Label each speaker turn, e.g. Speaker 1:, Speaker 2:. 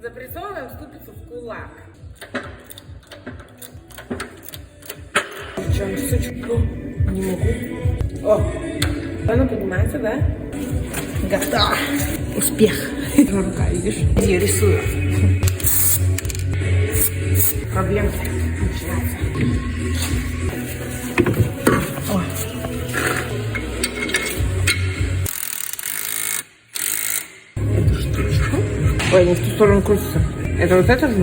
Speaker 1: Запрессовываем ступицу в кулак. Сучку. Не могу. О, она поднимается, да? Готово. Успех. Рука, видишь? Я рисую. Проблемы начинаются. Эту штучку. Ой, не в ту сторону крутится. Это вот это же?